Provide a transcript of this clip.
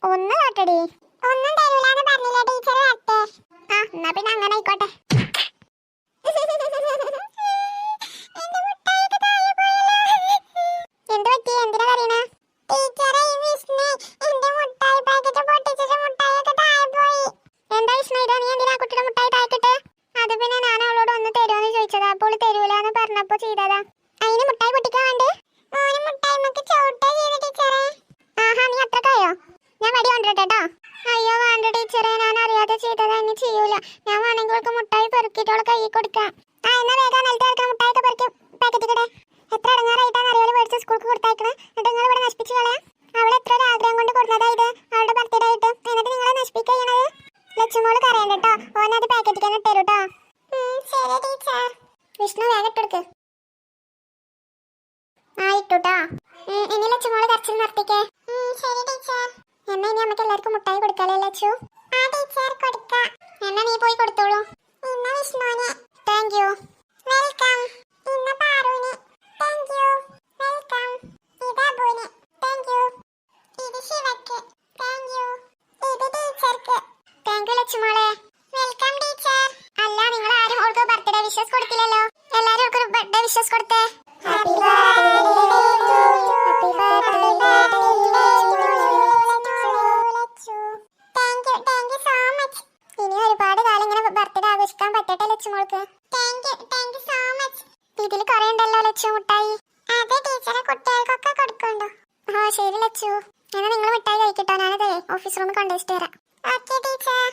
ഒന്ന് കാട്ടടി. ഒന്നും തരൂലെന്ന് പറഞ്ഞില്ല ടീച്ചർ. വരട്ടെ. ആ എന്നാ പിന്നെ അങ്ങനെ ആയിക്കോട്ടെ. എന്ത് പറ്റി? എന്തിനാ കരയണേ? ടീച്ചറെ ഈ വിഷ്ണു എന്റെ മുട്ടായി പാക്കറ്റ് പൊട്ടിച്ചിട്ട് മുട്ടായി ഒക്കെ താഴെ പോയി. എന്താ വിഷ്ണു ഇത്? നീ എന്തിനാ കുട്ടിയുടെ മുട്ടായി താഴെക്കിട്ട്? അത് പിന്നെ ഞാൻ അവളോട് ഒന്ന് തരുമോന്ന് ചോദിച്ചതാ. അപ്പോൾ തരൂലെന്ന് പറഞ്ഞപ്പോ ചെയ്തതാ. അതിന് മുട്ടായി പൊട്ടിക്കാൻ വേണ്ടി ഓന് മുട്ടായി നമുക്ക് ചവിട്ടാ ചെയ്ത ടീച്ചറെ. ആഹാ നീ അത്രക്കായോ? ഞാൻ വടി കൊണ്ടിട്ടോ. അയ്യോ വേണ്ട ടീച്ചറെ, ഞാൻ അറിയാതെ ചെയ്തതാ. ഇനി ചെയ്യൂല. ഞാൻ വേണമെങ്കിൽ അവൾക്ക് മുട്ടായി പെറുക്കിട്ടോളെ കൈ കൊടുക്കാം. ആ എന്നാ വേഗം നിലത്ത് കിടക്കുന്ന മുട്ടായി ഒക്കെ പെറുക്കി പാക്കറ്റിക്കടെ. എത്ര അടങ്ങാറായിട്ടാണ് അറിയാതെ മേടിച്ച് സ്കൂൾക്ക് കൊടുത്തേക്കണേ. എന്നിട്ട് നിങ്ങൾ ഇവിടെ നശിപ്പിച്ച് കളയാം. അവളെ എത്ര ഒരു ആഗ്രഹം കൊണ്ട് കൊടുക്കുന്നതാ ഇത്, അവളുടെ ബർത്ത്ഡേ ആയിട്ട്. എന്നിട്ട് നിങ്ങളെ നശിപ്പിക്കണത്. ലച്ചുമോള് കരയണ്ട കേട്ടോ. ഓനത് പാക്കറ്റിക്കാൻ ഇട്ടേരൂട്ടോ. ശരി ടീച്ചർ. വിഷ്ണു വേഗം ഇട്ടെടുക്ക്. ആ ഇട്ടുട്ടാ. ഇനി ലച്ചുമോള് കരച്ചിൽ നിർത്തിക്കേ. ശരി ടീച്ചർ. എന്നാ ഇനി നമുക്ക് എല്ലാവർക്കും മുട്ടായി കൊടുക്കാല്ലേ ലച്ചു? ആ ടീച്ചർ കൊടുക്കാം. എന്നാ നീ പോയി കൊടുത്തോളൂ. ഇന്ന വിഷ്ണുവിന്. Thank you. വെൽക്കം. ഇന്ന പാറുവിന്. Thank you. വെൽക്കം. ഇത് അബുവിന്. Thank you. ഇത് ശിവക്ക്. Thank you. ഇത് ടീച്ചർക്ക്. താങ്ക് യു ലച്ചുമോളെ. Welcome teacher. അല്ല നിങ്ങൾ ആരും അവൾക്ക് ബർത്ത്ഡേ വിഷസ് കൊടുത്തില്ലല്ലോ. എല്ലാരും അവൾക്ക് ബർത്ത്ഡേ വിഷസ് കൊടുത്തേ. Happy birthday to you. Happy birthday Lachu. Thank you so much. ഇനി ഒരുപാട് കാലം ഇങ്ങനെ ബർത്ത്ഡേ ആഘോഷിക്കാൻ പറ്റട്ടെ ലച്ചുമോൾക്ക്. Thank you so much. ഇതിൽ കുറേ ഉണ്ടല്ലോ ലച്ചു മുട്ടായി. അതെ ടീച്ചറെ, കുട്ടികൾക്കൊക്കെ കൊടുക്കുന്നുണ്ടോ? ആ ശരി ലച്ചു. എന്നാൽ നിങ്ങൾ മിഠായി കഴിക്കട്ടോ. ഞാനത് ഓഫീസ് റൂമിൽ കൊണ്ടുവച്ചിട്ട് തരാം. Okay teacher.